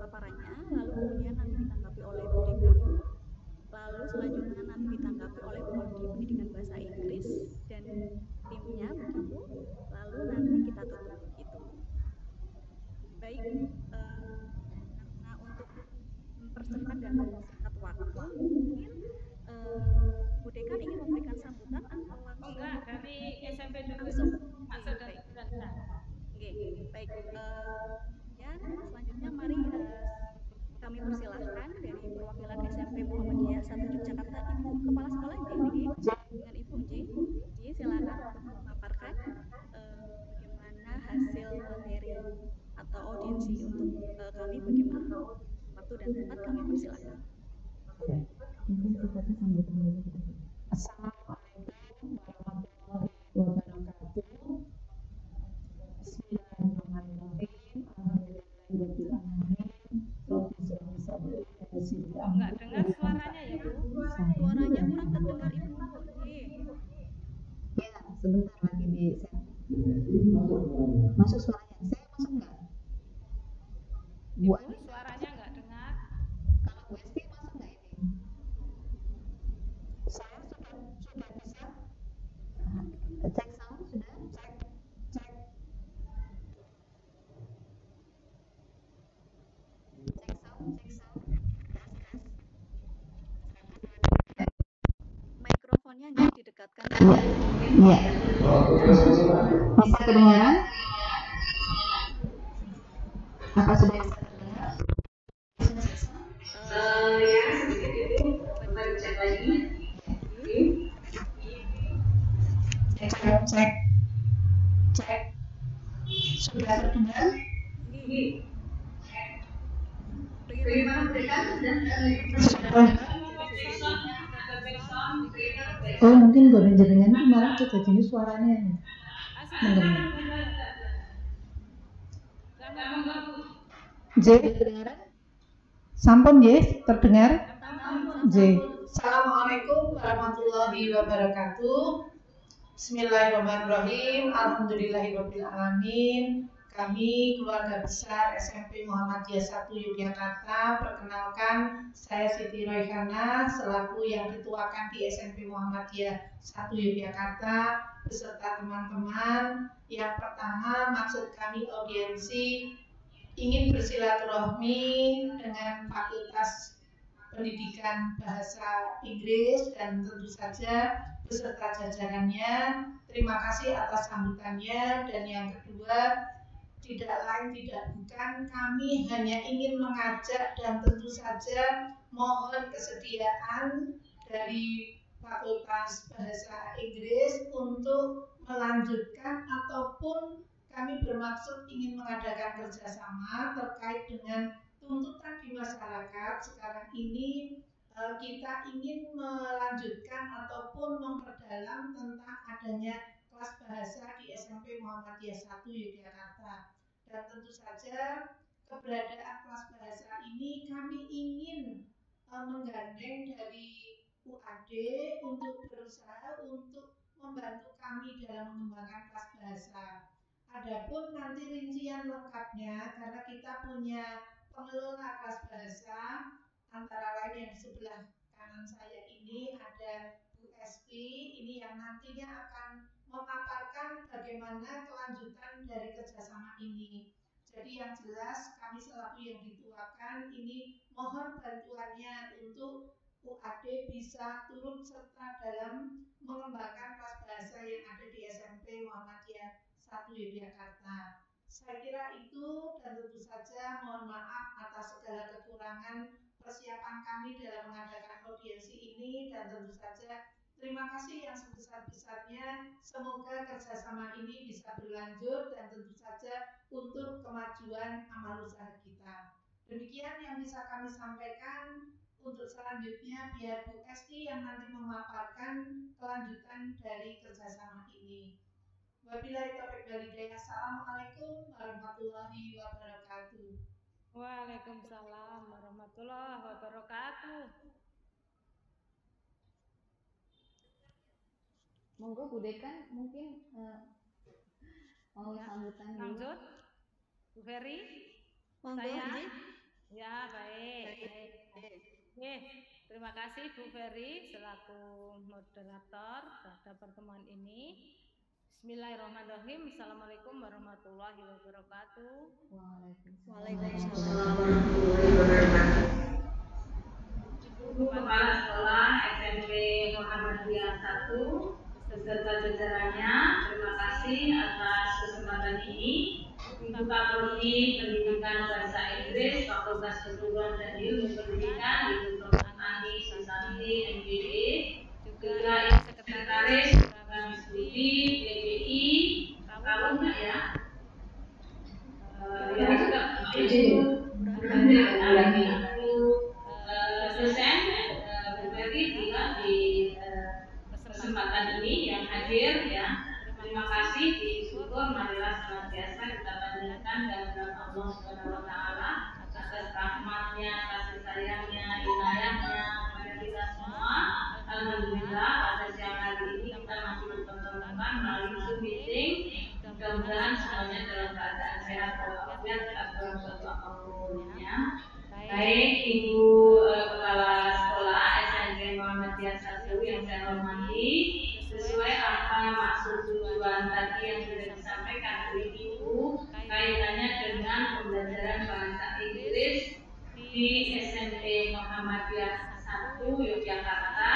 paparannya, lalu kemudian nanti ditanggapi oleh Bu Deka, lalu selanjutnya nanti ditanggapi oleh Prodi Pendidikan Bahasa Inggris dan timnya begitu, lalu nanti kita tutup gitu. Baik, karena untuk mempercepat dan mempersingkat waktu, mungkin Bu Dekan ingin memberikan sambutan atau langsung? Enggak, dari SMP dulu. Langsung. Maksud Baik. dan Oke, baik. Kemudian selanjutnya mari kami persilahkan dari perwakilan SMP Muhammadiyah 1 Yogyakarta, Ibu Kepala Sekolah Nggih, dengan Ibu Nggih. Silakan untuk memaparkan bagaimana hasil materi atau audiensi untuk kami, bagaimana. Waktu dan tempat kami persilahkan. Mungkin sifatnya sambutan dulu gitu. Assalamualaikum warahmatullahi wabarakatuh. Bismillahirrahmanirrahim. Alhamdulillahirabbil alamin. Enggak dengar suaranya ya, Bu? Suaranya kurang terdengar, Ibu. Ya, sebentar lagi di masuk suaranya. Saya masuk enggak? Bu Ani, suaranya enggak dengar. kalau Bu Esti masuk enggak ini? Saya sudah bisa. Cek sound sudah? Cek. Cek sound. Mikrofonnya nggak didekatkan. Iya. Bisa kedengaran? Apa sudah bisa terdengar? Cek. Sudah terdengar? Oh, mungkin goreng jenengan itu malah kita jenis suaranya mendengar. J terdengaran? Sampun J terdengar? J. Assalamualaikum warahmatullahi wabarakatuh. Bismillahirrahmanirrahim. Alhamdulillahirabbil alamin. Kami keluarga besar SMP Muhammadiyah 1 Yogyakarta, perkenalkan saya Siti Royhana selaku yang dituakan di SMP Muhammadiyah 1 Yogyakarta beserta teman-teman. Yang pertama, maksud kami audiensi ingin bersilaturahmi dengan Fakultas Pendidikan Bahasa Inggris dan tentu saja beserta jajarannya. Terima kasih atas sambutannya. Dan yang kedua, tidak lain tidak bukan, kami hanya ingin mengajak dan tentu saja mohon kesediaan dari Fakultas Bahasa Inggris untuk melanjutkan ataupun kami bermaksud ingin mengadakan kerjasama terkait dengan tuntutan di masyarakat sekarang ini. Kita ingin melanjutkan ataupun memperdalam tentang adanya kelas bahasa di SMP Muhammadiyah 1 Yogyakarta. Dan tentu saja keberadaan kelas bahasa ini kami ingin menggandeng dari UAD untuk berusaha untuk membantu kami dalam mengembangkan kelas bahasa. Adapun nanti rincian lengkapnya, karena kita punya pengelola kelas bahasa, antara lain yang di sebelah kanan saya ini ada Bu Esti, ini yang nantinya akan memaparkan bagaimana kelanjutan dari kerjasama ini. Jadi yang jelas kami selaku yang dituakan ini mohon bantuannya untuk UAD bisa turut serta dalam mengembangkan kelas bahasa yang ada di SMP Muhammadiyah 1 Yogyakarta. Saya kira itu, dan tentu saja mohon maaf atas segala kekurangan persiapan kami dalam mengadakan audiensi ini, dan tentu saja terima kasih yang sebesar-besarnya. Semoga kerjasama ini bisa berlanjut dan tentu saja untuk kemajuan amal usaha kita. Demikian yang bisa kami sampaikan. Untuk selanjutnya biar Bu Esti yang nanti memaparkan kelanjutan dari kerjasama ini. Wabillahi taufiq wal hidayah. Assalamualaikum warahmatullahi wabarakatuh. Waalaikumsalam warahmatullahi wabarakatuh. Monggo Bu Dekan mungkin mau sambutan dulu. Lanjut, Bu Ferry. Monggo, Saya Ya, baik. Oke, terima kasih Bu Ferry selaku moderator pada pertemuan ini. Bismillahirrahmanirrahim. Assalamualaikum warahmatullahi wabarakatuh. Waalaikumsalam. Ibu Kepala Sekolah SMP Muhammadiyah 1 beserta jajarannya, terima kasih atas kesempatan ini. Ibu Kapolri Pendidikan Bahasa Inggris Fakultas Keguruan dan Ilmu Pendidikan, Ibu Dr. Ani Susanti MPD, juga Ibu Sekretaris Program Studi PBI, tahu nggak ya? Ya juga Ibu dosen Bu Ferry juga di kesempatan ini yang hadir ya. Terima kasih, disyukur marilah senantiasa kita panjatkan kehadirat Allah Subhanahu wa taala atas rahmatnya, kasih sayangnya, inayahnya kepada kita semua. Alhamdulillah pada siang hari ini kita masih dipertemukan melalui Zoom meeting. Mudah-mudahan semuanya dalam keadaan sehat walafiat dalam suatu apapun ya. Baik, Ibu Kepala Sekolah SMP Muhammadiyah 1 yang saya hormati, sesuai apa maksud tujuan tadi yang sudah disampaikan oleh Ibu kaitannya dengan pembelajaran bahasa Inggris di SMP Muhammadiyah 1 Yogyakarta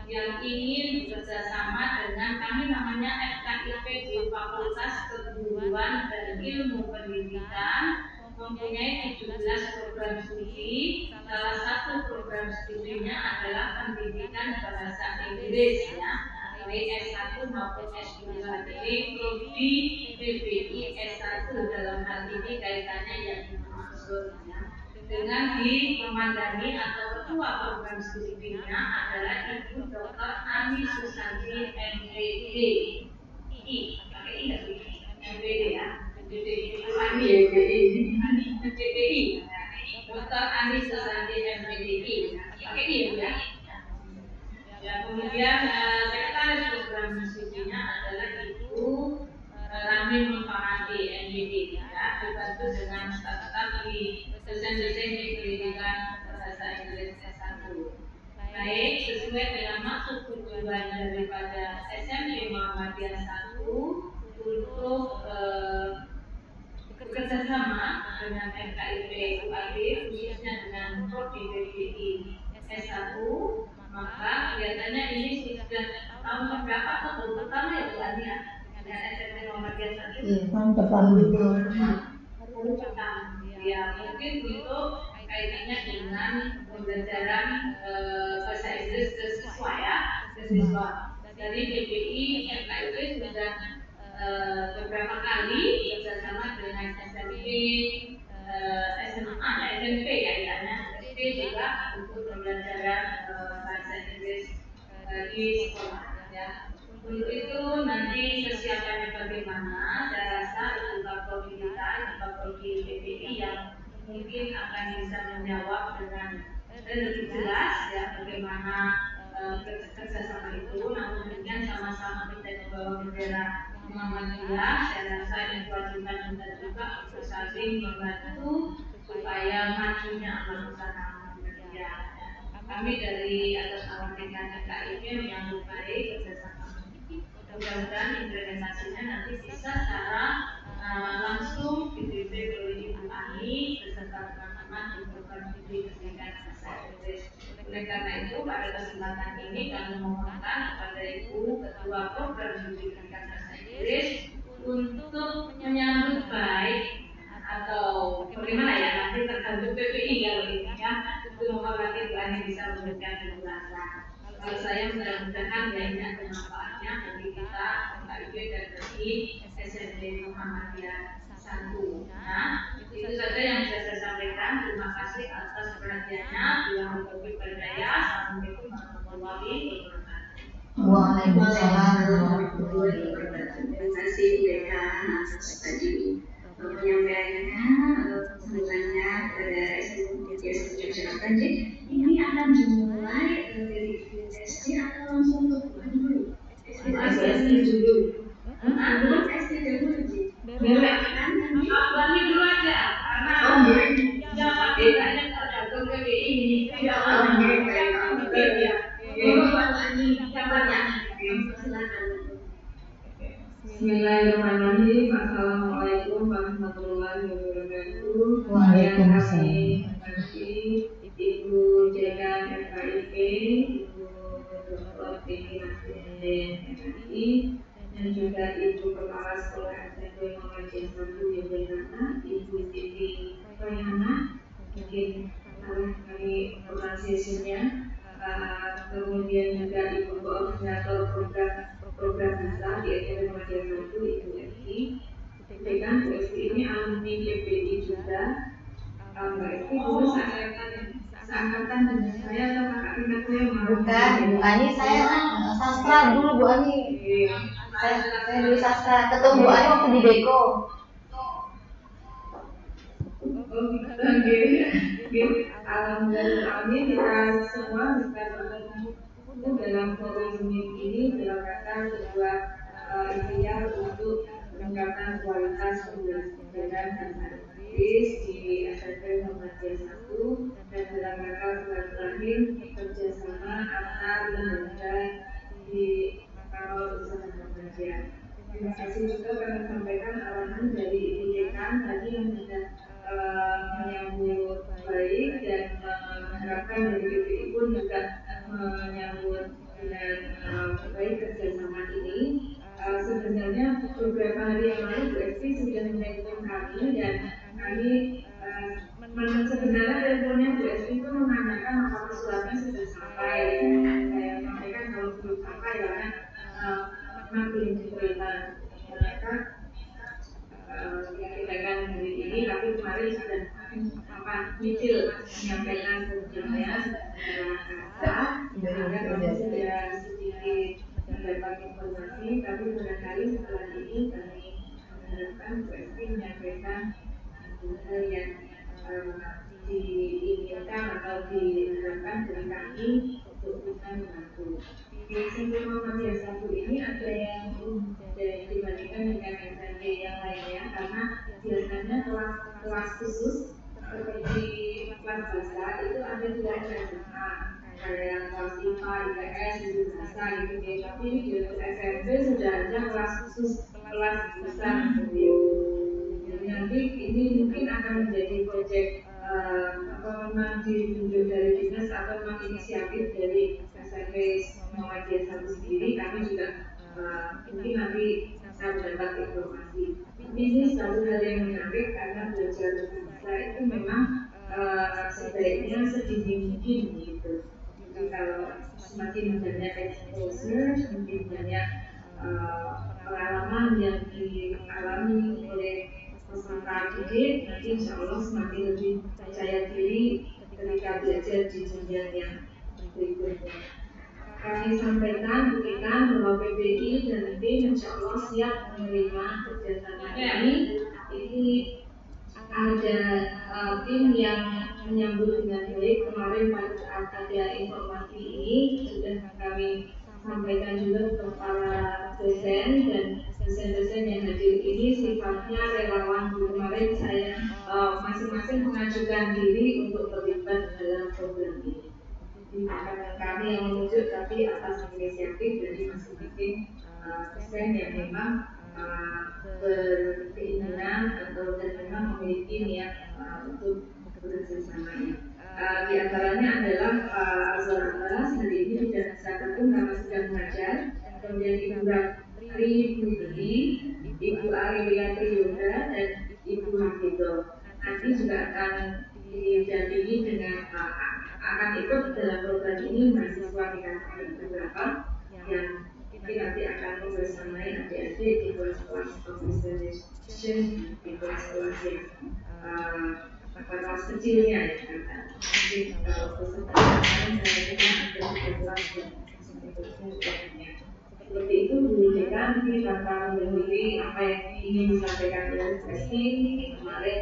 yang ingin bekerjasama dengan kami namanya FKIP di Fakultas Keguruan dan Ilmu Pendidikan, mempunyai 17 program studi. Salah satu program studinya adalah pendidikan bahasa Inggris ya, baik S1 maupun S2. Jadi prodi PBI S1 dalam hal ini kaitannya yang dimaksud ya. Dengan dikomandani atau ketua program studinya adalah Ibu Dr. Ani Susanti MPD. Pakai I nggak sih? MPD ya. Itu Ani ya, MPDI. Dr. Ani Susanti MPDI. Pakai I ya. Ya, kemudian sekretaris program studinya adalah Ibu Ramin Muhammadi MPD ya, dibantu dengan staf-staf di dosen-dosen di pendidikan bahasa Inggris S1. Baik, sesuai dengan maksud tujuan daripada SMP Muhammadiyah 1 untuk bekerjasama dengan FKIP UAD khususnya dengan prodi PBI S1, maka kelihatannya ini sudah tahun berapa atau tahun pertama ya Bu Ani ya dengan SMP Muhammadiyah 1? Tahun pertama. Ya, mungkin untuk kaitannya dengan pembelajaran bahasa Inggris ke siswa ya, ke siswa. Dari PBI FKIP sudah beberapa kali bekerjasama dengan SMP, SMA, SMP kaitannya, SD juga untuk pembelajaran bahasa Inggris di sekolah ya. Untuk itu nanti kesiapannya bagaimana, saya rasa Ibu Kapolri kita, Ibu Kapolri PBI yang mungkin akan bisa menjawab dengan lebih jelas ya bagaimana kerjasama itu. Namun demikian sama-sama kita membawa bendera Muhammadiyah. Saya rasa ini kewajiban kita juga untuk saling membantu supaya majunya amal usaha Muhammadiyah. Kami dari atas nama pimpinan KIP menyambut baik kerjasama. Mudah-mudahan implementasinya nanti bisa secara langsung dipimpin oleh Ibu Ani beserta teman-teman di program studi pendidikan bahasa Inggris. Oleh karena itu pada kesempatan ini kami memohonkan kepada Ibu Ketua Program Studi Pendidikan Bahasa Inggris untuk menyambut baik atau bagaimana ya, nanti tergantung PPI kalau ini ya, untuk menghormati Bu Ani bisa memberikan penjelasan. Kalau saya mudah-mudahan ya ini ada manfaatnya bagi kita KIP dan bagi SMP Muhammadiyah 1. Nah, itu saja yang bisa saya sampaikan. Terima kasih atas perhatiannya. Bila Taufiq wal Hidayah. Assalamualaikum warahmatullahi wabarakatuh. Waalaikumsalam warahmatullahi wabarakatuh. Terima kasih Deka atas tadi penyampaiannya, sambutannya pada SMP Yogyakarta. Ini akan dimulai dari SD atau langsung ke dulu? SD dulu. SD dulu. Boleh kan? Abang dulu aja karena yang pakai terima kasih Ibu Dekan FKIP, Ibu Dr. Titi Nasdin MSI, dan juga Ibu Kepala Sekolah SMP Muhammadiyah 1 Yogyakarta, Ibu Titi Royhana, mungkin salah kali pronunciation-nya, kemudian juga Ibu Koordinator program besar di SMP Muhammadiyah 1, Ibu Esti. Dekan Bu Esti ini alumni YPI juga. Mbak Esti dulu seangkatan dengan saya atau kakak tingkat saya? Bukan, Bu Ani saya sastra dulu Bu Ani. Saya dulu sastra, ketemu Bu Ani waktu di Deko. Alhamdulillah kita semua bisa bertemu dalam forum ini dalam rangka sebuah ikhtiar untuk peningkatan kualitas pembelajaran bahasa Inggris di SMP Muhammadiyah 1 dan dalam rangka silaturahim kerjasama antar lembaga di Kawal Usaha Muhammadiyah. Terima kasih juga karena sampaikan arahan dari Ibu Dekan tadi yang sudah menyambut baik dan mengharapkan dari BPI pun juga menyambut dengan baik kerjasama ini. Sebenarnya beberapa hari yang lalu Bu Esti sudah menelpon kami dan kami sebenarnya teleponnya Bu Esti itu menanyakan apakah suratnya sudah sampai. Saya sampaikan kalau belum sampai karena memang belum diterima. Ternyata dikatakan hari ini, tapi kemarin sudah nyicil menyampaikan kemudiannya secara kata kami sudah sedikit mendapat informasi, tapi barangkali setelah ini kami mengharapkan Bu Esti menyampaikan hal yang diinginkan atau diharapkan dari kami untuk bisa membantu. Di SMP Muhammadiyah 1 ini ada yang dibandingkan dengan SMP yang lainnya karena biasanya kelas khusus seperti kelas bahasa itu ada di SMA, kayak kelas IPA, IPS, itu bahasa gitu ya. Tapi di SMP sudah ada kelas khusus, kelas besar gitu. Jadi nanti ini mungkin akan menjadi proyek atau memang ditunjuk dari dinas atau memang inisiatif dari SMP Muhammadiyah 1 sendiri. Kami juga mungkin nanti bisa mendapat informasi. Tapi ini satu hal yang menarik karena belajar bahasa itu memang sebaiknya sedini mungkin gitu. Jadi kalau semakin banyak exposure, semakin banyak pengalaman yang dialami oleh peserta didik, nanti insya Allah semakin lebih percaya diri ketika belajar di dunia yang berikutnya. Kami sampaikan, buktikan bahwa PBI dan tim insya Allah siap menerima kerjasama ini. Ini ada tim yang menyambut dengan baik. Kemarin pada saat ada informasi ini sudah kami sampaikan juga ke para dosen dan dosen-dosen yang hadir ini sifatnya relawan. Kemarin saya masing-masing mengajukan diri untuk terlibat dalam program ini. Bukan kami yang menunjuk, tapi atas inisiatif dari masing-masing dosen yang memang berkeinginan atau dan memang memiliki niat untuk bekerjasama ini. Di antaranya adalah Azhar Abbas, hari ini tidak bisa ketemu karena sedang mengajar. Kemudian Ibu Ratri Putri, Ibu Arilia Triyoga, dan Ibu Hafizoh. Nanti juga akan didampingi dengan akan ikut dalam program ini mahasiswa tingkat beberapa yang mungkin nanti akan membersamai adik-adik di kelas-kelas professionalization, di kelas-kelas yang kelas kecilnya ya kan. Jadi kalau peserta lain saya kira ada di kelas yang seperti itu. Demikian mungkin tanpa mendahului apa yang ingin disampaikan oleh Esti kemarin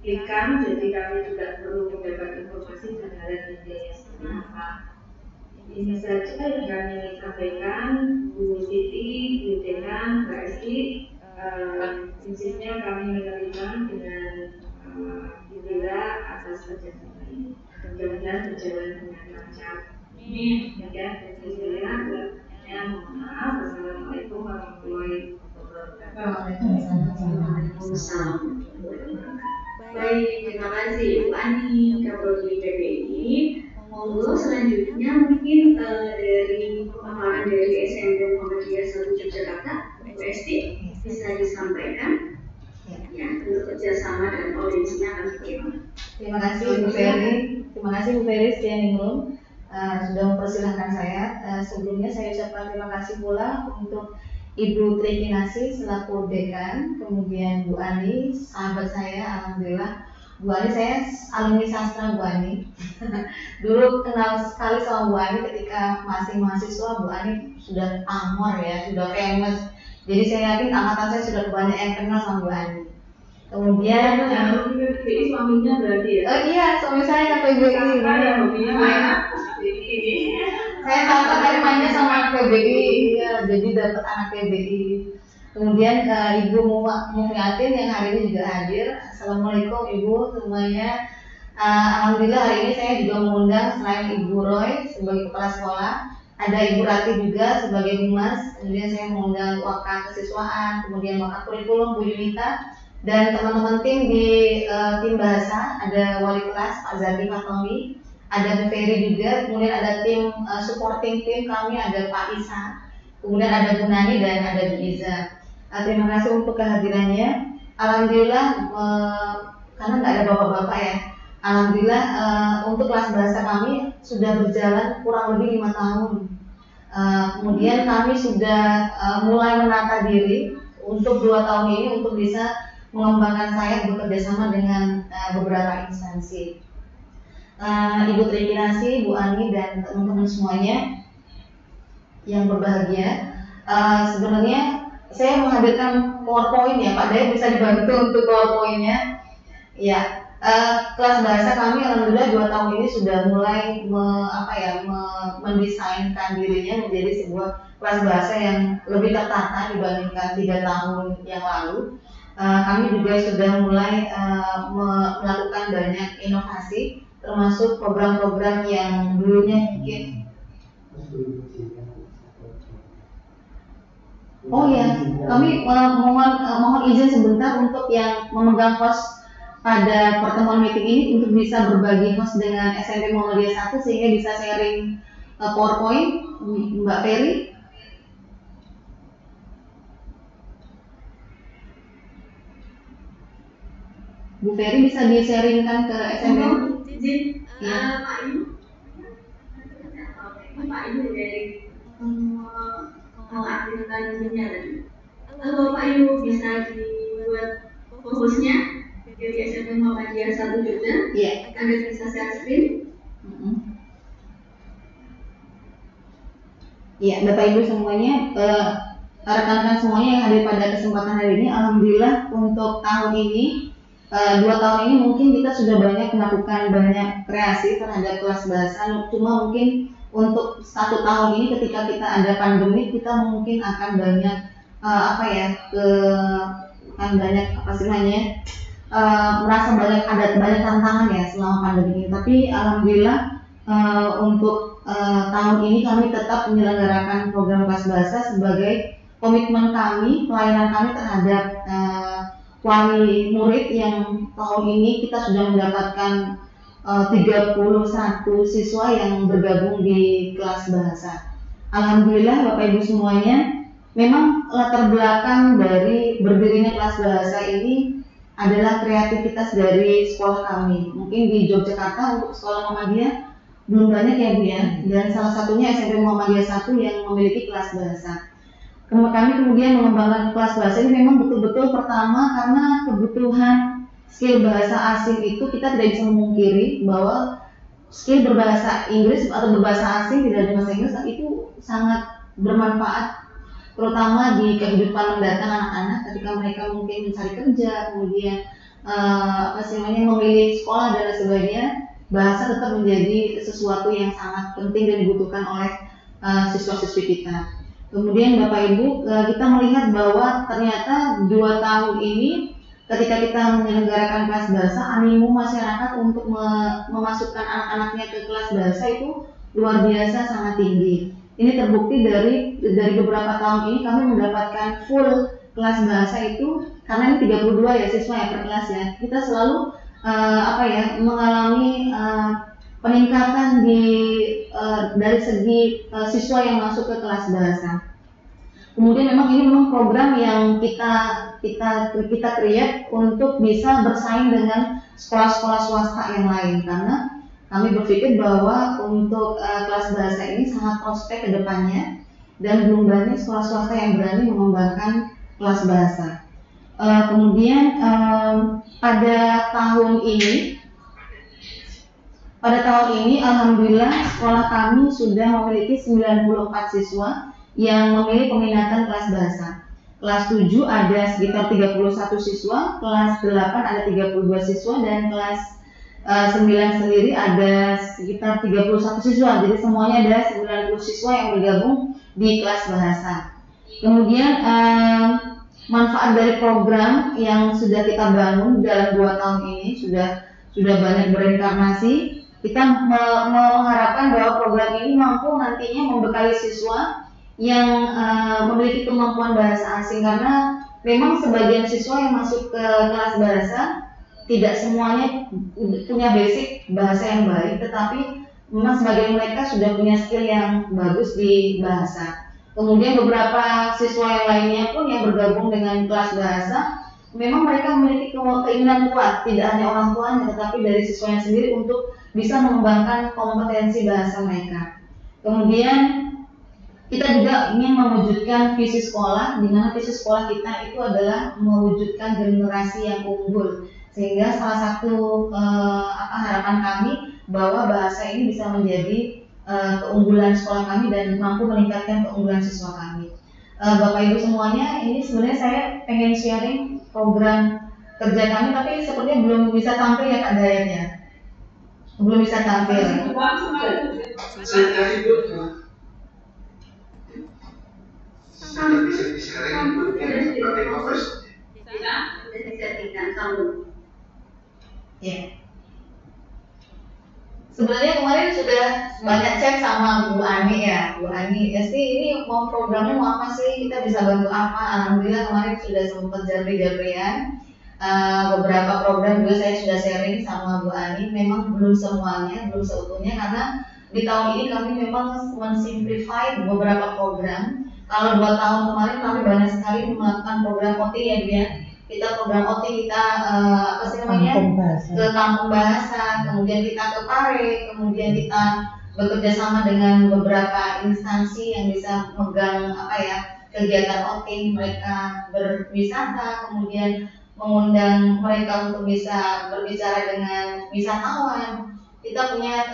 klikkan, jadi kami juga perlu mendapat informasi terhadap idenya seperti apa. Ini saja yang kami sampaikan. Bu Titi, Bu Dekan, Mbak Esti, prinsipnya kami menerima dengan gembira atas kerjasama ini. Mudah-mudahan berjalan dengan lancar. Demikian dari saya. Mohon maaf. Wassalamualaikum warahmatullahi wabarakatuh. Waalaikumsalam. Baik, terima kasih. Ani, Kaprodi PBI. Monggo selanjutnya mungkin dari pemaparan dari SMP Muhammadiyah 1 Yogyakarta, Bu Esti bisa disampaikan ya untuk kerjasama dan audiensnya akan bagaimana. Terima kasih Bu Ferry. Terima kasih Bu Ferry Stianingrum sudah mempersilahkan saya. Sebelumnya saya ucapkan terima kasih pula untuk Ibu Trikinasi selaku dekan, kemudian Bu Ani, sahabat saya, alhamdulillah. Bu Ani, saya alumni sastra Bu Ani. Dulu kenal sekali sama Bu Ani ketika masih mahasiswa. Bu Ani sudah pamor ya, sudah famous. Jadi saya yakin angkatan saya sudah banyak yang kenal sama Bu Ani. Kemudian suaminya berarti ya? Oh iya, suami saya PBI. Saya sampai tadi mainnya sama anak PBI, ya, jadi dapat anak PBI. Kemudian Ibu Mufiatin yang hari ini juga hadir. Assalamualaikum Ibu semuanya. Alhamdulillah hari ini saya juga mengundang selain Ibu Roy sebagai kepala sekolah, ada Ibu Rati juga sebagai humas. Kemudian saya mengundang wakil kesiswaan, kemudian wakil kurikulum Bu Yunita, dan teman-teman tim di tim bahasa, ada wali kelas Pak Zaki Fatomi, ada Bu Ferry juga, kemudian ada tim supporting tim kami, ada Pak Isa, kemudian ada Bu Nani dan ada Bu Iza. Terima kasih untuk kehadirannya. Alhamdulillah karena nggak ada bapak-bapak ya. Alhamdulillah untuk kelas bahasa kami sudah berjalan kurang lebih 5 tahun. Kemudian kami sudah mulai menata diri untuk 2 tahun ini untuk bisa mengembangkan sayap bekerja sama dengan beberapa instansi. Ibu Trikinasi, Bu Ani dan teman-teman semuanya yang berbahagia, sebenarnya saya menghadirkan PowerPoint ya, Pak Daya bisa dibantu untuk PowerPoint-nya. Ya, kelas bahasa kami alhamdulillah 2 tahun ini sudah mulai mendesainkan dirinya menjadi sebuah kelas bahasa yang lebih tertata dibandingkan 3 tahun yang lalu. Kami juga sudah mulai melakukan banyak inovasi, termasuk program-program yang dulunya mungkin kami mohon izin sebentar untuk yang memegang host pada pertemuan meeting ini untuk bisa berbagi host dengan SMP Muhammadiyah 1 sehingga bisa sharing PowerPoint. Mbak Ferry. Bu Ferry bisa di-sharingkan ke SMP? Pak Ibu dari mengaktifkan dirinya tadi. Kalau Pak Ibu bisa dibuat hostnya dari SMP Muhammadiyah 1 Jogja, Anda bisa share screen. Ya, Bapak Ibu semuanya, rekan-rekan semuanya yang hadir pada kesempatan hari ini, alhamdulillah untuk tahun ini, 2 tahun ini mungkin kita sudah banyak melakukan banyak kreasi terhadap kelas bahasa. Cuma mungkin untuk 1 tahun ini ketika kita ada pandemi, kita mungkin akan banyak merasa ada banyak tantangan ya selama pandemi ini. Tapi alhamdulillah untuk tahun ini kami tetap menyelenggarakan program kelas bahasa sebagai komitmen kami, pelayanan kami terhadap wali murid yang tahun ini kita sudah mendapatkan 31 siswa yang bergabung di kelas bahasa. Alhamdulillah Bapak Ibu semuanya, memang latar belakang dari berdirinya kelas bahasa ini adalah kreativitas dari sekolah kami. Mungkin di Yogyakarta untuk sekolah Muhammadiyah belum banyak ya Bu ya, dan salah satunya SMP Muhammadiyah 1 yang memiliki kelas bahasa. Kami kemudian mengembangkan kelas bahasa ini memang betul-betul pertama karena kebutuhan skill bahasa asing itu kita tidak bisa memungkiri bahwa skill berbahasa Inggris atau berbahasa asing tidak ada bahasa Inggris itu sangat bermanfaat, terutama di kehidupan mendatang anak-anak ketika mereka mungkin mencari kerja, kemudian memilih sekolah dan sebagainya. Bahasa tetap menjadi sesuatu yang sangat penting dan dibutuhkan oleh siswa-siswi kita. Kemudian Bapak Ibu, kita melihat bahwa ternyata 2 tahun ini ketika kita menyelenggarakan kelas bahasa, animo masyarakat untuk memasukkan anak-anaknya ke kelas bahasa itu luar biasa sangat tinggi. Ini terbukti dari beberapa tahun ini kami mendapatkan full kelas bahasa itu, karena ini 32 ya siswa ya per kelas ya. Kita selalu mengalami peningkatan dari segi siswa yang masuk ke kelas bahasa. Kemudian ini memang program yang kita create untuk bisa bersaing dengan sekolah-sekolah swasta yang lain, karena kami berpikir bahwa untuk kelas bahasa ini sangat prospek ke depannya dan belum banyak sekolah swasta yang berani mengembangkan kelas bahasa. Kemudian pada tahun ini alhamdulillah sekolah kami sudah memiliki 94 siswa yang memilih peminatan kelas bahasa. Kelas 7 ada sekitar 31 siswa, kelas 8 ada 32 siswa, dan kelas 9 sendiri ada sekitar 31 siswa. Jadi semuanya ada 90 siswa yang bergabung di kelas bahasa. Kemudian manfaat dari program yang sudah kita bangun dalam 2 tahun ini sudah banyak berinkarnasi. Kita mengharapkan bahwa program ini mampu nantinya membekali siswa yang memiliki kemampuan bahasa asing, karena memang sebagian siswa yang masuk ke kelas bahasa tidak semuanya punya basic bahasa yang baik, tetapi memang sebagian mereka sudah punya skill yang bagus di bahasa. Kemudian beberapa siswa yang lainnya pun yang bergabung dengan kelas bahasa, memang mereka memiliki keinginan kuat, tidak hanya orang tuanya tetapi dari siswanya sendiri untuk bisa mengembangkan kompetensi bahasa mereka. Kemudian kita juga ingin mewujudkan visi sekolah, di mana visi sekolah kita itu adalah mewujudkan generasi yang unggul, sehingga salah satu harapan kami bahwa bahasa ini bisa menjadi keunggulan sekolah kami dan mampu meningkatkan keunggulan siswa kami. Bapak Ibu semuanya, ini sebenarnya saya pengen sharing program kerja kami, tapi sepertinya belum bisa tampil ya Kak Dayat ya, belum bisa tampil. Ya. Sebenarnya kemarin sudah banyak chat sama Bu Ani ya, Bu Ani. Ini mau programnya mau apa sih? Kita bisa bantu apa? Alhamdulillah kemarin sudah sempat japri-japrian. Beberapa program juga saya sudah sharing sama Bu Ani. Memang belum semuanya, belum seutuhnya, karena di tahun ini kami memang mensimplify beberapa program. Kalau 2 tahun kemarin kami banyak sekali melakukan program OT ya dia. Kita program OT kita ke kampung bahasa, kemudian kita ke Pare, kemudian kita bekerja sama dengan beberapa instansi yang bisa megang kegiatan OT, mereka berwisata, kemudian mengundang mereka untuk bisa berbicara dengan wisatawan. Kita punya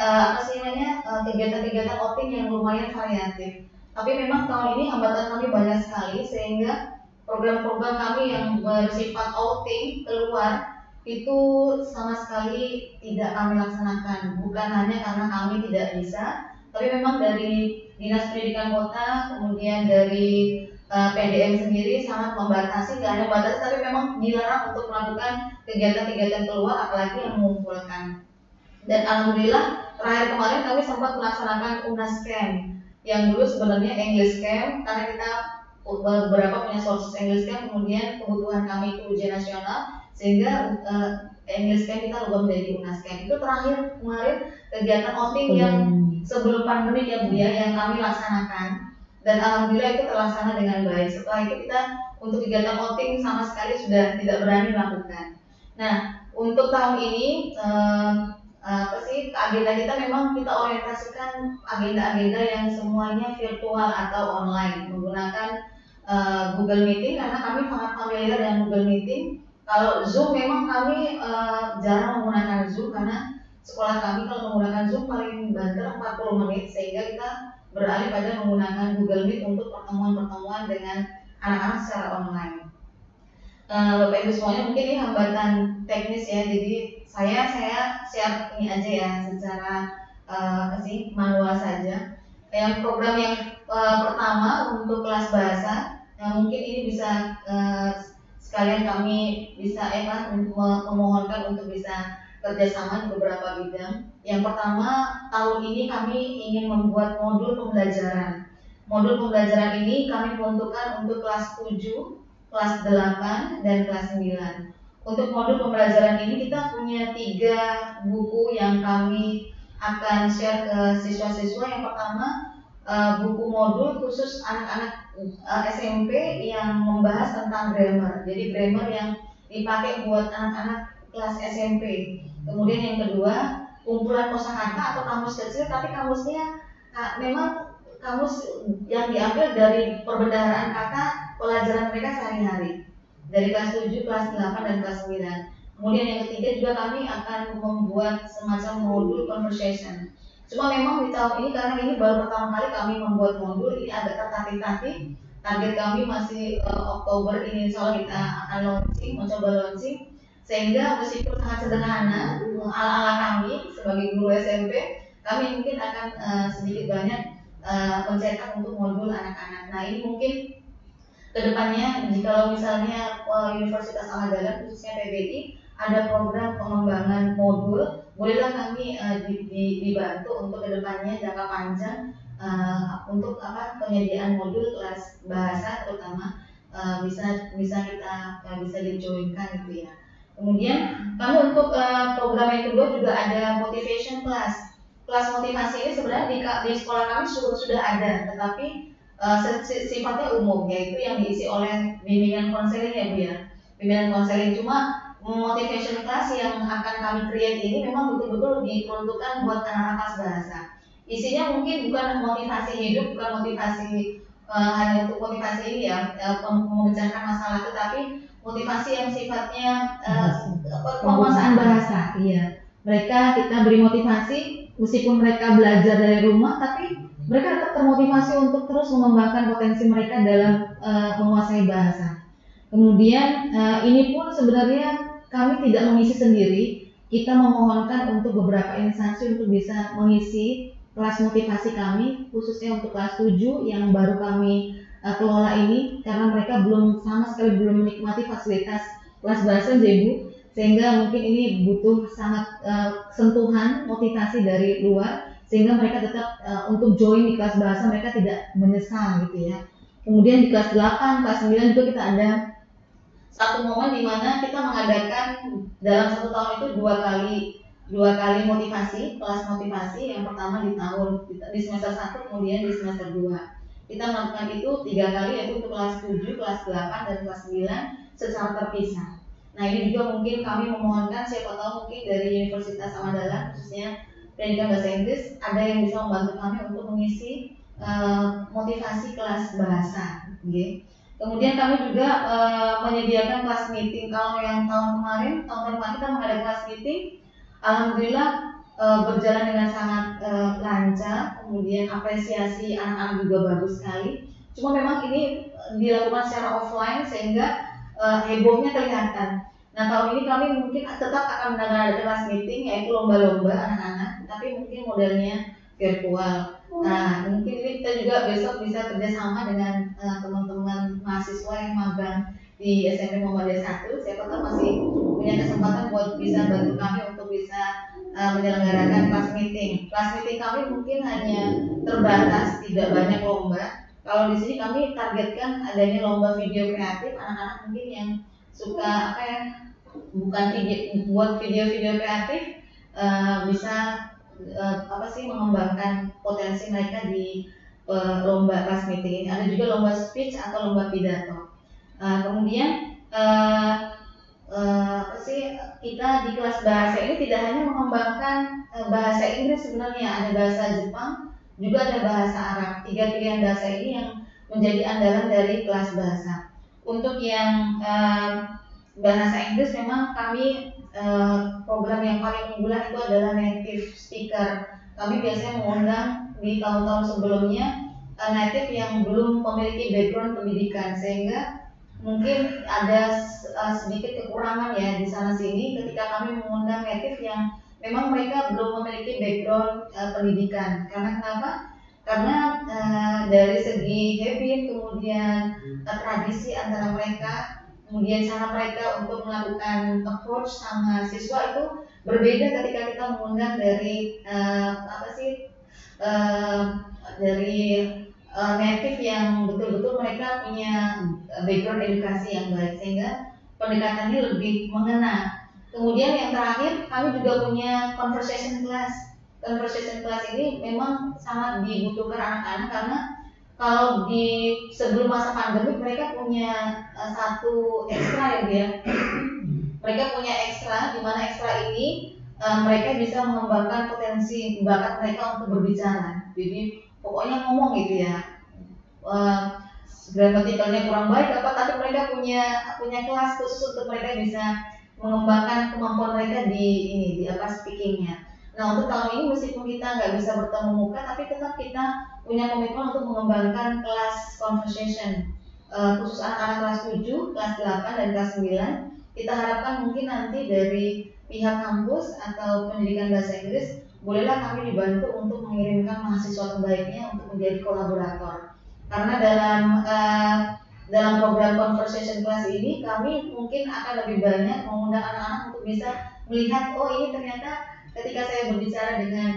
kegiatan-kegiatan OT yang lumayan variatif. Tapi memang tahun ini hambatan kami banyak sekali, sehingga program-program kami yang bersifat outing keluar itu sama sekali tidak kami laksanakan. Bukan hanya karena kami tidak bisa, tapi memang dari Dinas Pendidikan Kota, kemudian dari PDM sendiri sangat membatasi, tidak hanya membatasi tapi memang dilarang untuk melakukan kegiatan-kegiatan keluar, apalagi yang mengumpulkan. Dan alhamdulillah terakhir kemarin kami sempat melaksanakan UNAS Camp, yang dulu sebenarnya English Camp, karena kita beberapa punya sources English Camp, kemudian kebutuhan kami itu ujian nasional, sehingga English Camp kita ubah menjadi UNAS Camp. Itu terakhir kemarin kegiatan outing yang sebelum pandemi ya Bu ya, yang kami laksanakan, dan alhamdulillah itu terlaksana dengan baik. Setelah itu kita untuk kegiatan outing sama sekali sudah tidak berani melakukan. Nah, untuk tahun ini agenda kita memang kita orientasikan agenda-agenda yang semuanya virtual atau online menggunakan Google Meeting, karena kami sangat familiar dengan Google Meeting. Kalau Zoom memang kami jarang menggunakan Zoom, karena sekolah kami kalau menggunakan Zoom paling banter 40 menit, sehingga kita beralih pada menggunakan Google Meet untuk pertemuan-pertemuan dengan anak-anak secara online. Bapak Ibu semuanya, mungkin ini hambatan teknis ya, jadi saya share ini aja ya secara manual saja. Yang program yang pertama untuk kelas bahasa, yang mungkin ini bisa sekalian kami bisa memohonkan untuk bisa kerjasama di beberapa bidang. Yang pertama, tahun ini kami ingin membuat modul pembelajaran. Modul pembelajaran ini kami peruntukkan untuk kelas 7, kelas 8, dan kelas 9. untuk modul pembelajaran ini kita punya 3 buku yang kami akan share ke siswa-siswa. Yang pertama buku modul khusus anak-anak SMP yang membahas tentang grammar. Jadi grammar yang dipakai buat anak-anak kelas SMP. Kemudian yang kedua kumpulan kosakata atau kamus kecil, tapi kamusnya memang kamus yang diambil dari perbendaharaan kata pelajaran mereka sehari-hari dari kelas 7, kelas 8, dan kelas 9. Kemudian yang ketiga juga kami akan membuat semacam modul conversation. Cuma memang di tahun ini karena ini baru pertama kali kami membuat modul, ini agak tertatih-tatih. Target kami masih Oktober ini, insya Allah kita akan launching, mencoba launching. Sehingga meskipun sangat sederhana, ala-ala kami sebagai guru SMP, kami mungkin akan sedikit banyak mencetak untuk modul anak-anak. Nah ini mungkin kedepannya jika misalnya Universitas Al-Adalah khususnya PBI ada program pengembangan modul, bolehlah kami dibantu untuk kedepannya jangka panjang untuk penyediaan modul kelas bahasa terutama bisa kita bisa dijoinkan gitu ya. Kemudian kami untuk program yang kedua juga ada motivation class. Kelas motivasi ini sebenarnya di sekolah kami sudah ada, tetapi sifatnya umum, yaitu yang diisi oleh bimbingan konseling ya Bu ya, bimbingan konseling. Cuma motivation class yang akan kami create ini memang betul-betul diperuntukkan buat anak-anak kelas bahasa. Isinya mungkin bukan motivasi hidup, bukan motivasi hanya untuk motivasi ini ya, memecahkan masalah, tetapi motivasi yang sifatnya penguasaan bahasa. Iya, mereka kita beri motivasi meskipun mereka belajar dari rumah, tapi mereka tetap termotivasi untuk terus mengembangkan potensi mereka dalam menguasai bahasa. Kemudian ini pun sebenarnya kami tidak mengisi sendiri, kita memohonkan untuk beberapa instansi untuk bisa mengisi kelas motivasi kami, khususnya untuk kelas 7 yang baru kami kelola ini, karena mereka sama sekali belum menikmati fasilitas kelas bahasa Bu, sehingga mungkin ini butuh sangat sentuhan motivasi dari luar, sehingga mereka tetap untuk join di kelas bahasa mereka tidak menyesal gitu ya. Kemudian di kelas 8, kelas 9 juga kita ada satu momen di mana kita mengadakan dalam 1 tahun itu dua kali motivasi, kelas motivasi. Yang pertama di semester 1, kemudian di semester 2. Kita melakukan itu 3 kali, yaitu untuk kelas 7, kelas 8, dan kelas 9 secara terpisah. Nah ini juga mungkin kami memohonkan siapa tahu mungkin dari Universitas Al-Adalah khususnya pendidikan bahasa Inggris ada yang bisa membantu kami untuk mengisi motivasi kelas bahasa. Okay. Kemudian kami juga menyediakan kelas meeting. Kalau yang tahun kemarin kita mengadakan kelas meeting, alhamdulillah berjalan dengan sangat lancar. Kemudian apresiasi anak-anak juga bagus sekali. Cuma memang ini dilakukan secara offline sehingga hebohnya kelihatan. Nah tahun ini kami mungkin tetap akan mengadakan kelas meeting, yaitu lomba-lomba anak-anak, tapi mungkin modelnya virtual. Nah mungkin ini kita juga besok bisa kerjasama dengan teman-teman mahasiswa yang magang di SMP Muhammadiyah 1. Siapa tahu masih punya kesempatan buat bisa bantu kami untuk bisa menyelenggarakan kelas meeting. Kelas meeting kami mungkin hanya terbatas, tidak banyak lomba. Kalau di sini kami targetkan adanya lomba video kreatif, anak-anak mungkin yang suka buat video-video kreatif bisa mengembangkan potensi mereka di lomba kelas meeting ini. Ada juga lomba speech atau lomba pidato. Kemudian kita di kelas bahasa ini tidak hanya mengembangkan bahasa Inggris, sebenarnya ada bahasa Jepang, juga ada bahasa Arab. 3 pilihan bahasa ini yang menjadi andalan dari kelas bahasa. Untuk yang bahasa Inggris memang kami program yang paling unggulan itu adalah native speaker. Kami biasanya mengundang di tahun-tahun sebelumnya native yang belum memiliki background pendidikan, sehingga mungkin ada sedikit kekurangan ya di sana sini ketika kami mengundang native yang memang mereka belum memiliki background pendidikan. Karena kenapa? Karena dari segi habit, kemudian tradisi antara mereka, kemudian cara mereka untuk melakukan approach sama siswa itu berbeda ketika kita mengundang dari native yang betul-betul mereka punya background edukasi yang baik, sehingga pendekatannya lebih mengena. Kemudian yang terakhir, kami juga punya conversation class. Conversation class ini memang sangat dibutuhkan anak-anak karena kalau di sebelum masa pandemi mereka punya satu ekstra ya dia. Mereka punya ekstra, di mana ekstra ini mereka bisa mengembangkan potensi bakat mereka untuk berbicara. Jadi pokoknya ngomong gitu ya. Gramatikalnya kurang baik apa, tapi mereka punya kelas khusus untuk mereka bisa mengembangkan kemampuan mereka di speakingnya. Nah untuk tahun ini meskipun kita nggak bisa bertemu muka, tapi tetap kita punya komitmen untuk mengembangkan kelas conversation khusus anak-anak kelas 7, kelas 8 dan kelas 9. Kita harapkan mungkin nanti dari pihak kampus atau pendidikan bahasa Inggris bolehlah kami dibantu untuk mengirimkan mahasiswa terbaiknya untuk menjadi kolaborator. Karena dalam program conversation class ini kami mungkin akan lebih banyak mengundang anak-anak untuk bisa melihat, oh ini ternyata ketika saya berbicara dengan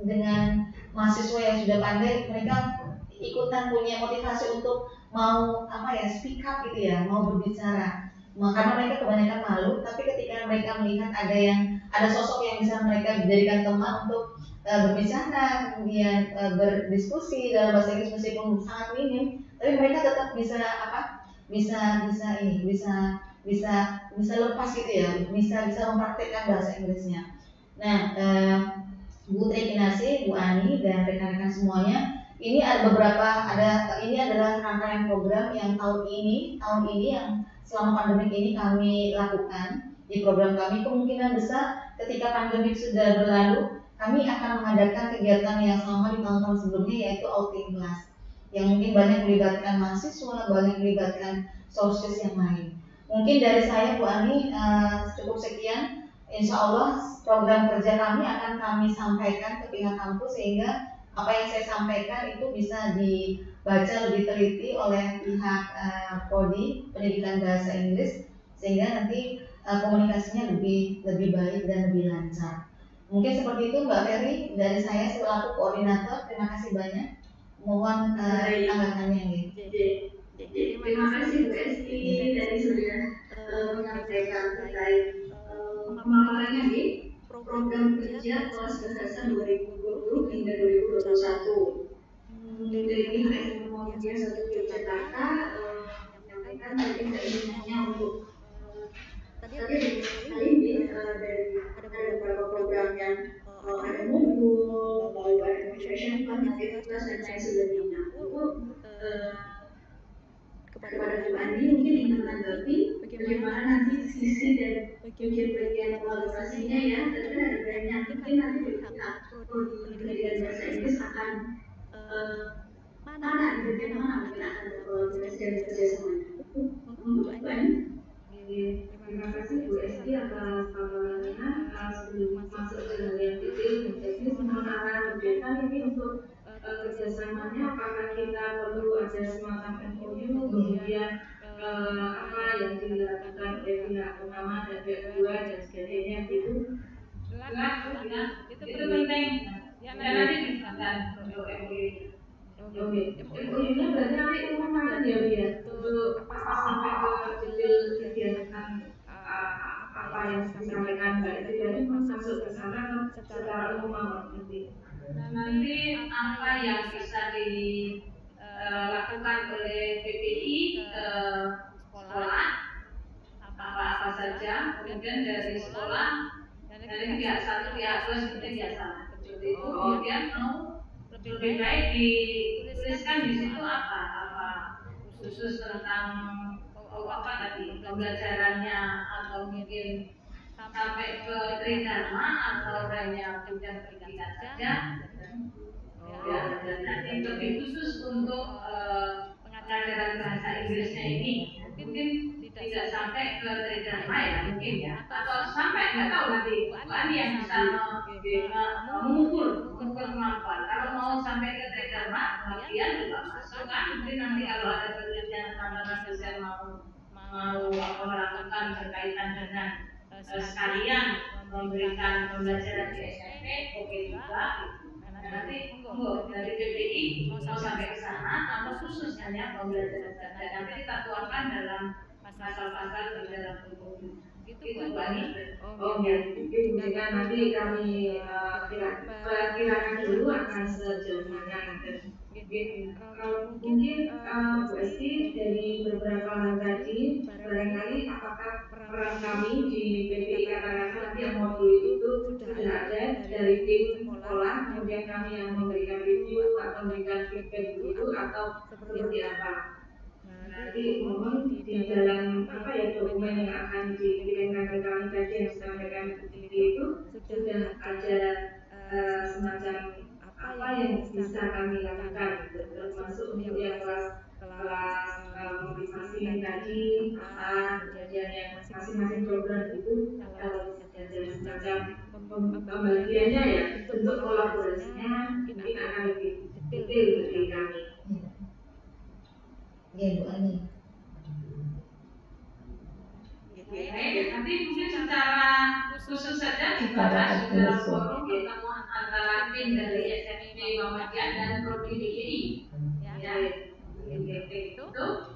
dengan mahasiswa yang sudah pandai, mereka ikutan punya motivasi untuk mau speak up gitu ya, mau berbicara. Karena mereka kebanyakan malu, tapi ketika mereka melihat ada sosok yang bisa mereka jadikan teman untuk berbicara, kemudian berdiskusi dalam bahasa Inggris meskipun sangat minim, tapi mereka tetap bisa bisa lepas gitu ya, bisa mempraktikkan bahasa Inggrisnya. Nah, Bu Tri Kinasi, Bu Ani dan rekan-rekan semuanya, ini ini adalah rangkaian program yang tahun ini yang selama pandemi ini kami lakukan di program kami. Kemungkinan besar ketika pandemi sudah berlalu, kami akan mengadakan kegiatan yang sama di tahun-tahun sebelumnya, yaitu outing class yang mungkin banyak melibatkan mahasiswa, banyak melibatkan sources yang lain. Mungkin dari saya Bu Ani cukup sekian. Insya Allah program kerja kami akan kami sampaikan ke pihak kampus sehingga apa yang saya sampaikan itu bisa dibaca lebih teliti oleh pihak Prodi Pendidikan Bahasa Inggris sehingga nanti komunikasinya lebih baik dan lebih lancar. Mungkin seperti itu Mbak Ferry dari saya selaku koordinator. Terima kasih banyak. Mohon tanggapannya. Terima kasih Bu Esti dari sudah menyampaikan terkait pemaparannya di program kerja kelas bahasa 2020 hingga 2021. Dari pihak SMA Muhammadiyah 1 Yogyakarta menyampaikan tadi semuanya untuk tadi ini dari ada beberapa program yang ada modul, lalu ada conversation plan, aktivitas dan lain sebagainya. Untuk kepada Bu Andi mungkin ingin menanggapi bagaimana nanti sisi dan bagian kolaborasinya ya. Tadi ada banyak, mungkin nanti pihak pendidikan bahasa Inggris akan mana mungkin akan berkolaborasi dan kerjasama. Untuk Bu Andi. Terima kasih Bu Esti atas paparannya. Sebelum masuk ke hal yang detail dan teknis, mohon arahan pendeta ini untuk kerjasamanya. Apakah kita perlu ada semacam MOU, kemudian apa yang dilakukan oleh pihak pertama dan pihak kedua dan sebagainya gitu. Itu penting. Ya nanti disahkan untuk MOU. MOU-nya berarti nanti umumkan ya Bu ya, untuk apa sampai ke detail kegiatan apa yang disampaikan Mbak Esti tadi masuk ke sana secara umum nanti apa yang bisa dilakukan oleh PPI ke sekolah apa saja, kemudian dari sekolah dari pihak satu pihak dua seperti biasa seperti itu, kemudian lebih baik dituliskan di situ apa khusus tentang apa tadi pembelajarannya atau mungkin sampai ke tridharma atau hanya bidang pendidikan saja ya, dan nanti lebih khusus untuk pengajaran bahasa Inggrisnya ini mungkin tidak sampai ke tridharma ya mungkin ya, atau sampai nggak tahu nanti Bu Ani yang bisa mengukur kemampuan. Kalau mau sampai ke tridharma bagian juga masuk kan, mungkin nanti kalau ada penelitian tambahan dosen mau melakukan berkaitan dengan sekalian memberikan pembelajaran di SMP, oke juga. Nanti dari PPI mau sampai ke sana atau khusus hanya pembelajaran saja. Nanti kita tuangkan dalam pasal-pasal di dalam hukum. Gitu Itu Bu Bu Ani. Ani. Oh ya, itu mungkin nanti kami kira-kirakan dulu akan sejauh mana gitu. Mungkin Bu Esti dari beberapa hal tadi barangkali apakah peran kami di PPI Katakan nanti yang modul itu sudah ada dari tim sekolah, kemudian kami yang memberikan review atau memberikan feedback begitu atau seperti apa? Nanti mohon di dalam apa ya dokumen yang akan dikirimkan ke kami tadi yang disampaikan Bu Titi itu sudah ada semacam apa yang bisa kami lakukan gitu, termasuk untuk yang kelas motivasi yang tadi apa kemudian yang masing-masing program itu kalau ada semacam pembagiannya ya bentuk kolaborasinya mungkin akan lebih detail bagi kami. Ya Bu Ani. Baik, nanti mungkin secara khusus saja dibahas di dalam forum pertemuan antara tim dari SMP Muhammadiyah dan Prodi DKI. Ya, itu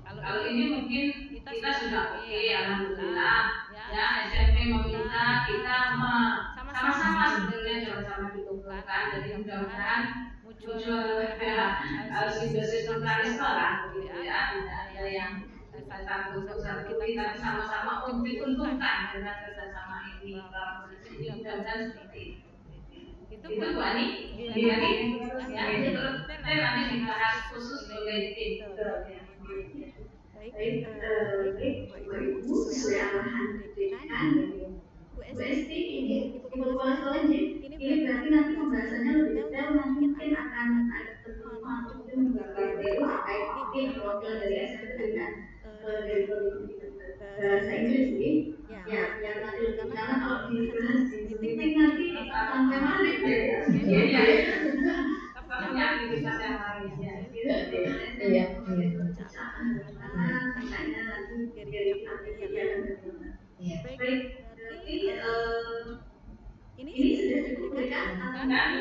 kalau ini mungkin kita sudah oke, alhamdulillah. Ya, SMP meminta kita sama-sama sebenarnya sama-sama dikumpulkan. Jadi mudah-mudahan muncul simbiosis mutualisme lah, gitu ya. Tidak ada yang satu kita sama-sama diuntungkan dengan kerjasama ini. Jadi mudah-mudahan seperti itu. Itu Bu Ani, ya kita nanti dibahas khusus oleh tim. Baik, Bapak Ibu, sesuai arahan dekan, Bu Esti ini Ibu Kepala Sekolah ini berarti nanti pembahasannya lebih detail, mungkin akan ada pertemuan mungkin beberapa video terkait mungkin perwakilan dari SMP dan dari bahasa Inggris ini, ya yang nanti karena kalau dibahas di meeting nanti sampai maghrib ya, takutnya aktivitas yang lain ya, Iya. tanya lagi dari kegiatan bagaimana. Baik, berarti ini sudah diberikan karena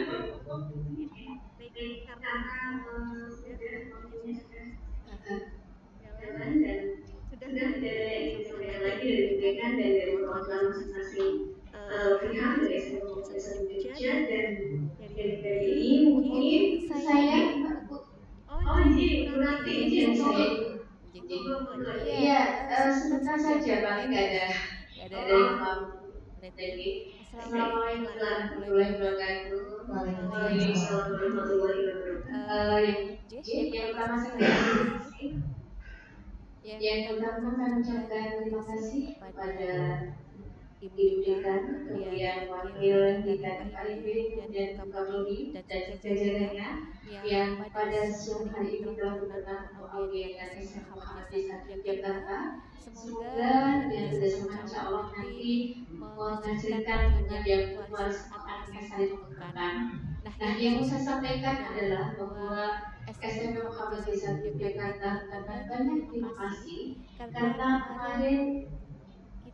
jalan dan sudah ada informasi lagi dari dekan dan dari perwakilan masing-masing pihak dari SMP Jogja dan dari ini mungkin saya berarti izin saya iya sebentar saja paling nggak ada yang jadi assalamualaikum warahmatullahi wabarakatuh. Waalaikumsalam warahmatullahi wabarakatuh. Yang pertama saya yang pertama kami ucapkan terima kasih kepada Ibu Dekan, kemudian Wakil Dekan FIB, kemudian Kapolri dan jajarannya yang pada siang hari ini telah berkenan mengaudien SM Muhammadiyah Yogyakarta. Semoga dengan kerjasama insya Allah nanti menghasilkan yang mutualisme akan sangat menguntungkan. Nah, yang mau saya sampaikan adalah bahwa SMP Muhammadiyah Yogyakarta mengucapkan banyak terima kasih karena kemarin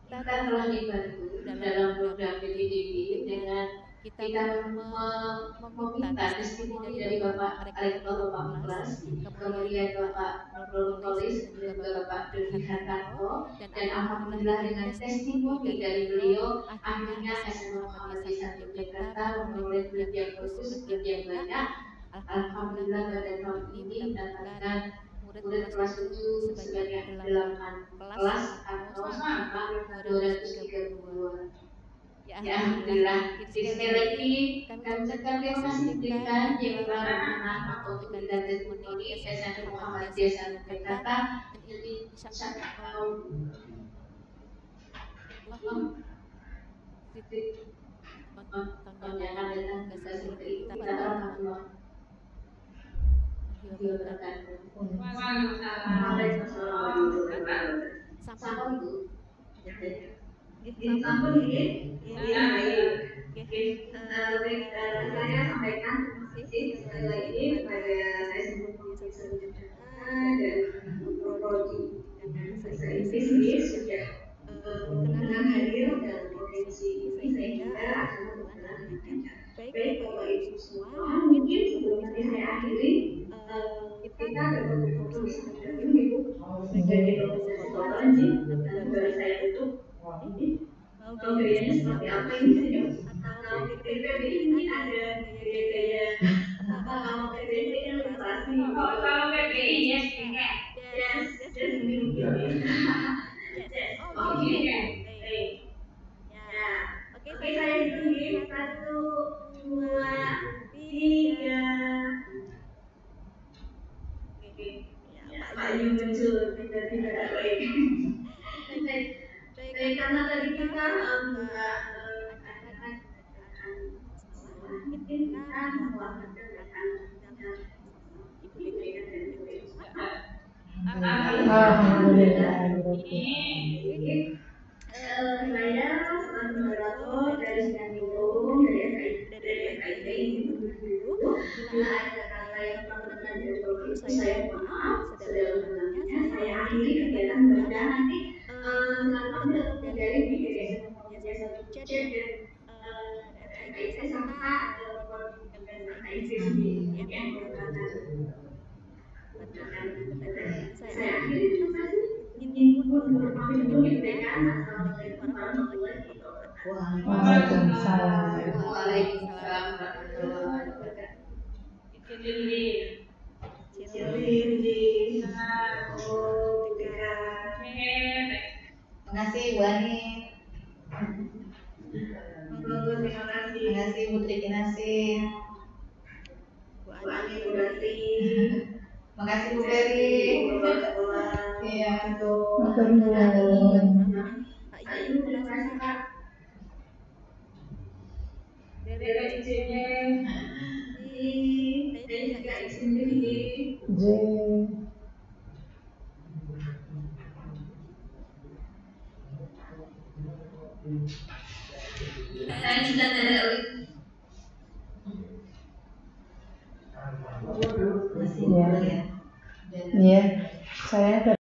kita telah dibantu dalam program PPDB dengan kita meminta testimoni dari Bapak Rektor Bapak Muklas, kemudian Bapak Nurul Kolis, dan juga Bapak Dodi Hartanto, dan alhamdulillah dengan testimoni dari beliau akhirnya SMA Muhammadiyah Yogyakarta memperoleh grade yang bagus, grade yang banyak. Alhamdulillah pada tahun ini mendapatkan murid kelas 7 sebanyak 8 kelas atau sama 232. Ya alhamdulillah. Jadi sekali lagi kami ucapkan terima kasih dekan yang telah berkenan untuk memberikan testimoni SMP Muhammadiyah Yogyakarta dan ini insya Allah yang akan datang ke SMP kita pada Allah. Sampun Bu. Sampun nggih. Ya. Baik, saya sampaikan sekali lagi kepada saya sebelum dan Prodi dan bahasa Inggris ini sudah berkenan hadir dalam konferensi ini sehingga acara berjalan lancar. Baik Bapak Ibu semua, mungkin sebelum nanti saya akhiri kita ada beberapa tulisan dulu Ibu sebagai rekomendasi apa aja sih? nanti Nanti baru baru saya saya tutup. tutup. Mau Oh, gayanya gayanya seperti seperti apa apa ini ini sih? sih? Atau Atau di di PPB PPB ini ini ada ada gaya-gaya gaya-gaya kalau PPB PPB kan ilustrasi. literasi. Oh, kalau PPI Gayanya ya skincare. skincare. Yes, Yes, yes yes begini. begini. Yes. Yes. Oh Oh, gini gini kan. kan? Baik. Ya. Ya. Oke, Oke, saya saya hitung hitung ya. ya. Satu, 1, dua, 2, tiga. 3. Oke. Ya, Pak Pak Yu Yu muncul muncul tiba-tiba. tiba-tiba. Baik. Baik. Baik, Baik, karena karena tadi tadi kita kita nggak nggak adakan adakan pembacaan masalah, mungkin mungkin kita kita melakukan melakukan bacaan bacaan bersama Ibu Ibu Deka Deka dan dan Ibu Ibu Risma. Risma. Alhamdulillah. Oke. Saya Saya selaku selaku moderator moderator dari dari Sidang sidang Umum umum dari dari FIPI FIPI 2020. 2020. Bila Bila ada ada kata kata yang yang kurang kurang berkenan berkenan dari dari Bapak Bapak Ibu, Ibu, saya saya mohon mohon maaf maaf sedalam-dalamnya. sedalam-dalamnya. Saya Saya akhiri akhiri kegiatan kegiatan mudah-mudahan mudah nanti teman-teman teman-teman tetap tetap terjalin terjalin di di GDS GDS Muhammadiyah Muhammadiyah 1 1 C C dan dan FIP FIP serta serta prodi pendidikan bahasa bahasa Inggris Inggris di di UGM UGM Ungaran Banten. Saya Saya akhiri, akhiri, terima terima kasih. kasih. Izin Izin pun pun mohon pamit pamit untuk untuk kemerdekaan. kemerdekaan. Assalamualaikum Assalamualaikum warahmatullahi warahmatullahi wabarakatuh. Waalaikumsalam. Waalaikumsalam warahmatullahi wabarakatuh. Izin lilin. Cilin di Oh, Deka. Terima kasih Bu Ani. Terima kasih. Terima kasih Bu Trikinasi. Bu Bu Ani, Ani, Bu Bu Rati. Rati. Terima kasih Bu Ferry. Iya. Matur nuwun. Pak Pak Yu, Yu, terima terima kasih kasih Pak. Pak. Dari Dari PIC. JJ. Saya juga izin izin diri. diri. Saya sudah tidak Iya. Iya. Saya